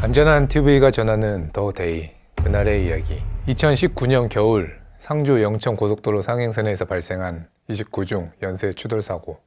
안전한 TV가 전하는 더 데이, 그날의 이야기. 2019년 겨울 상주 영천 고속도로 상행선에서 발생한 29중 연쇄 추돌 사고.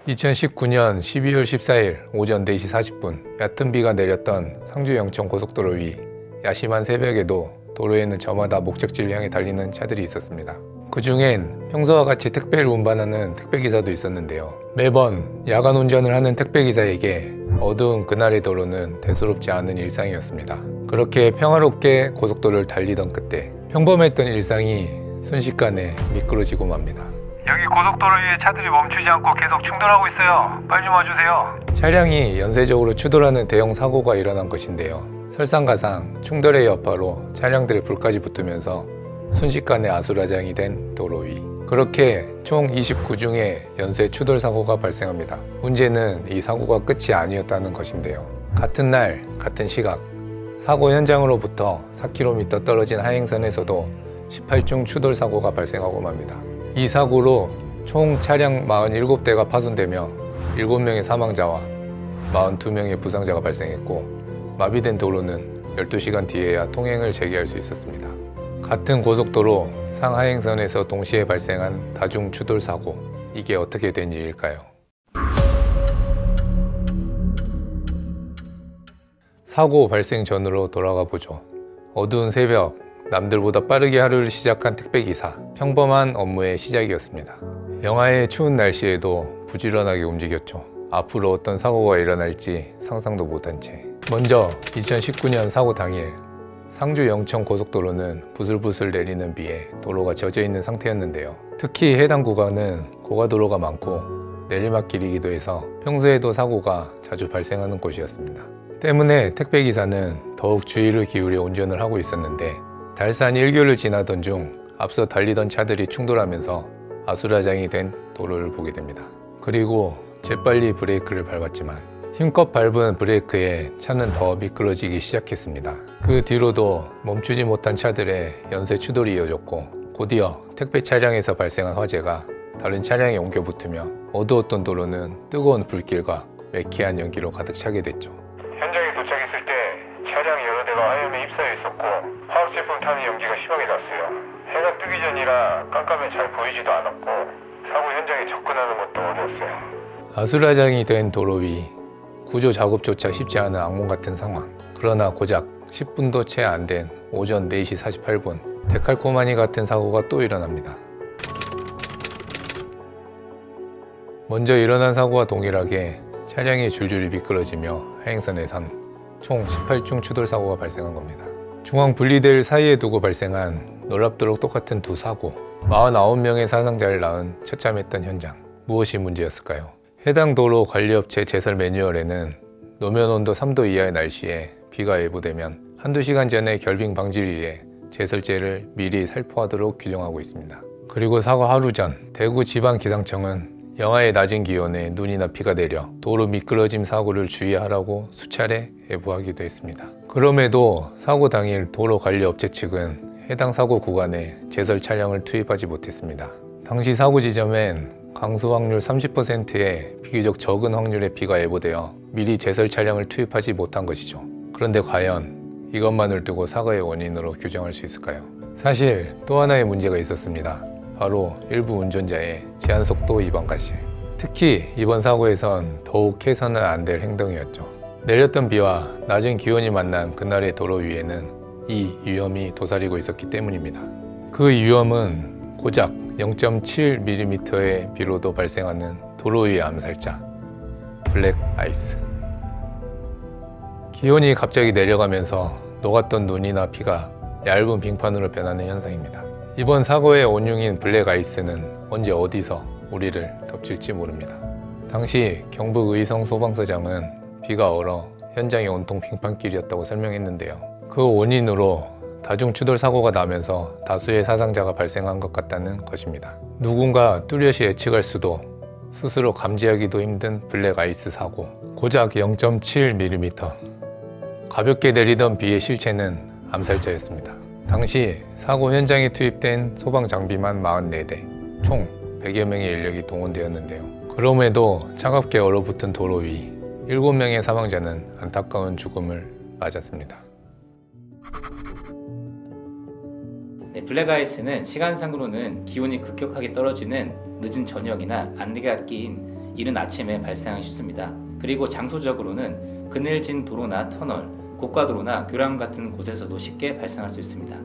(2019년 12월 14일) 오전 4시 40분 얕은 비가 내렸던 상주 영천 고속도로 위. 야심한 새벽에도 도로에는 저마다 목적지를 향해 달리는 차들이 있었습니다. 그 중엔 평소와 같이 택배를 운반하는 택배기사도 있었는데요. 매번 야간 운전을 하는 택배기사에게 어두운 그날의 도로는 대수롭지 않은 일상이었습니다. 그렇게 평화롭게 고속도로를 달리던 그때 평범했던 일상이 순식간에 미끄러지고 맙니다. 여기 고속도로 위에 차들이 멈추지 않고 계속 충돌하고 있어요. 빨리 좀 와주세요. 차량이 연쇄적으로 추돌하는 대형 사고가 일어난 것인데요. 설상가상 충돌의 여파로 차량들의 불까지 붙으면서 순식간에 아수라장이 된 도로 위. 그렇게 총 29중의 연쇄 추돌 사고가 발생합니다. 문제는 이 사고가 끝이 아니었다는 것인데요. 같은 날, 같은 시각, 사고 현장으로부터 4km 떨어진 하행선에서도 18중 추돌 사고가 발생하고 맙니다. 이 사고로 총 차량 47대가 파손되며 7명의 사망자와 42명의 부상자가 발생했고, 마비된 도로는 12시간 뒤에야 통행을 재개할 수 있었습니다. 같은 고속도로 상하행선에서 동시에 발생한 다중 추돌 사고, 이게 어떻게 된 일일까요? 사고 발생 전으로 돌아가 보죠. 어두운 새벽, 남들보다 빠르게 하루를 시작한 택배기사. 평범한 업무의 시작이었습니다. 영하의 추운 날씨에도 부지런하게 움직였죠. 앞으로 어떤 사고가 일어날지 상상도 못한 채. 먼저 2019년 사고 당일 상주 영천 고속도로는 부슬부슬 내리는 비에 도로가 젖어 있는 상태였는데요. 특히 해당 구간은 고가도로가 많고 내리막길이기도 해서 평소에도 사고가 자주 발생하는 곳이었습니다. 때문에 택배기사는 더욱 주의를 기울여 운전을 하고 있었는데, 달산 1교를 지나던 중 앞서 달리던 차들이 충돌하면서 아수라장이 된 도로를 보게 됩니다. 그리고 재빨리 브레이크를 밟았지만 힘껏 밟은 브레이크에 차는 더 미끄러지기 시작했습니다. 그 뒤로도 멈추지 못한 차들의 연쇄 추돌이 이어졌고, 곧이어 택배 차량에서 발생한 화재가 다른 차량에 옮겨 붙으며 어두웠던 도로는 뜨거운 불길과 매캐한 연기로 가득 차게 됐죠. 현장에 도착했을 때 차량 여러 대가 화염에 휩싸여 있었고 화학제품 타는 연기가 심하게 났어요. 해가 뜨기 전이라 깜깜해 잘 보이지도 않았고 사고 현장에 접근하는 것도 어려웠어요. 아수라장이 된 도로 위. 구조 작업조차 쉽지 않은 악몽 같은 상황. 그러나 고작 10분도 채 안 된 오전 4시 48분 데칼코마니 같은 사고가 또 일어납니다. 먼저 일어난 사고와 동일하게 차량이 줄줄이 미끄러지며 하행선에선 총 18중 추돌 사고가 발생한 겁니다. 중앙 분리대를 사이에 두고 발생한 놀랍도록 똑같은 두 사고. 49명의 사상자를 낳은 처참했던 현장. 무엇이 문제였을까요? 해당 도로 관리업체 제설 매뉴얼에는 노면 온도 3도 이하의 날씨에 비가 예보되면 한두 시간 전에 결빙 방지를 위해 제설제를 미리 살포하도록 규정하고 있습니다. 그리고 사고 하루 전 대구지방기상청은 영하의 낮은 기온에 눈이나 비가 내려 도로 미끄러짐 사고를 주의하라고 수차례 예보하기도 했습니다. 그럼에도 사고 당일 도로관리업체 측은 해당 사고 구간에 제설 차량을 투입하지 못했습니다. 당시 사고 지점엔 강수 확률 30%의 비교적 적은 확률의 비가 예보되어 미리 제설 차량을 투입하지 못한 것이죠. 그런데 과연 이것만을 두고 사고의 원인으로 규정할 수 있을까요? 사실 또 하나의 문제가 있었습니다. 바로 일부 운전자의 제한속도 위반 과실. 특히 이번 사고에선 더욱 해서는 안 될 행동이었죠. 내렸던 비와 낮은 기온이 만난 그날의 도로 위에는 이 위험이 도사리고 있었기 때문입니다. 그 위험은 고작 0.7mm의 비로도 발생하는 도로 위의 암살자, 블랙 아이스. 기온이 갑자기 내려가면서 녹았던 눈이나 비가 얇은 빙판으로 변하는 현상입니다. 이번 사고의 원흉인 블랙 아이스는 언제 어디서 우리를 덮칠지 모릅니다. 당시 경북 의성 소방서장은 비가 얼어 현장이 온통 빙판길이었다고 설명했는데요. 그 원인으로 다중 추돌 사고가 나면서 다수의 사상자가 발생한 것 같다는 것입니다. 누군가 뚜렷이 예측할 수도 스스로 감지하기도 힘든 블랙 아이스 사고. 고작 0.7mm. 가볍게 내리던 비의 실체는 암살자였습니다. 당시 사고 현장에 투입된 소방 장비만 44대, 총 100여 명의 인력이 동원되었는데요. 그럼에도 차갑게 얼어붙은 도로 위 7명의 사망자는 안타까운 죽음을 맞았습니다. 네, 블랙아이스는 시간상으로는 기온이 급격하게 떨어지는 늦은 저녁이나 안개가 낀 이른 아침에 발생하기 쉽습니다. 그리고 장소적으로는 그늘진 도로나 터널, 고가도로나 교량 같은 곳에서도 쉽게 발생할 수 있습니다.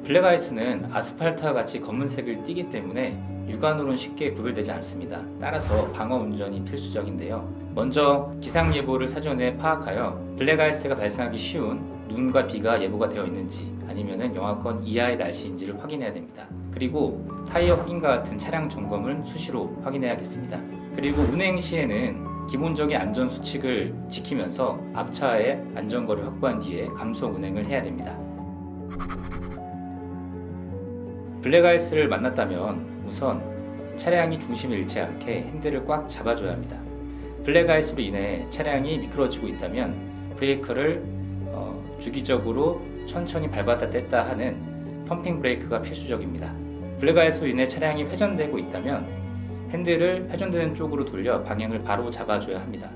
블랙아이스는 아스팔트와 같이 검은색을 띠기 때문에 육안으로는 쉽게 구별되지 않습니다. 따라서 방어 운전이 필수적인데요. 먼저 기상예보를 사전에 파악하여 블랙아이스가 발생하기 쉬운 눈과 비가 예보가 되어 있는지 아니면 영하권 이하의 날씨인지를 확인해야 됩니다. 그리고 타이어 확인과 같은 차량 점검을 수시로 확인해야겠습니다. 그리고 운행 시에는 기본적인 안전수칙을 지키면서 앞차의 안전거리를 확보한 뒤에 감속 운행을 해야 됩니다. 블랙아이스를 만났다면 우선 차량이 중심을 잃지 않게 핸들을 꽉 잡아줘야 합니다. 블랙아이스로 인해 차량이 미끄러지고 있다면 브레이크를 주기적으로 천천히 밟았다 뗐다 하는 펌핑 브레이크가 필수적입니다. 블랙아이스로 인해 차량이 회전되고 있다면 핸들을 회전되는 쪽으로 돌려 방향을 바로 잡아줘야 합니다.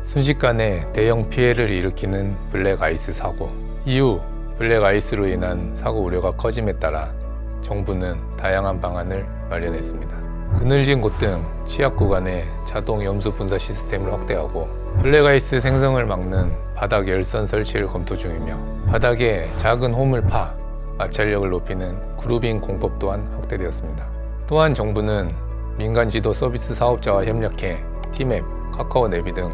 순식간에 대형 피해를 일으키는 블랙아이스 사고. 이후 블랙아이스로 인한 사고 우려가 커짐에 따라 정부는 다양한 방안을 마련했습니다. 그늘진 곳 등 취약 구간에 자동 염수 분사 시스템을 확대하고 블랙아이스 생성을 막는 바닥 열선 설치를 검토 중이며 바닥에 작은 홈을 파 마찰력을 높이는 그루빙 공법 또한 확대되었습니다. 또한 정부는 민간 지도 서비스 사업자와 협력해 티맵, 카카오 내비 등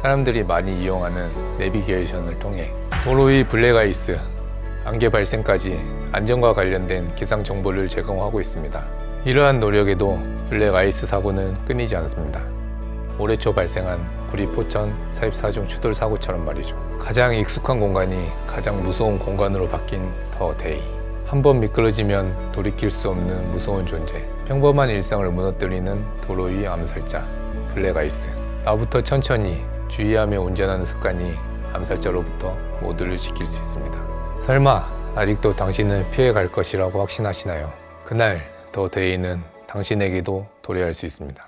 사람들이 많이 이용하는 내비게이션을 통해 도로 위 블랙아이스, 안개 발생까지 안전과 관련된 기상 정보를 제공하고 있습니다. 이러한 노력에도 블랙아이스 사고는 끊이지 않습니다. 올해 초 발생한 구리 포천 44중 추돌 사고처럼 말이죠. 가장 익숙한 공간이 가장 무서운 공간으로 바뀐 더 데이. 한번 미끄러지면 돌이킬 수 없는 무서운 존재. 평범한 일상을 무너뜨리는 도로 위 암살자 블랙아이스. 나부터 천천히 주의하며 운전하는 습관이 암살자로부터 모두를 지킬 수 있습니다. 설마 아직도 당신은 피해갈 것이라고 확신하시나요? 그날 더 데이는 당신에게도 도래할 수 있습니다.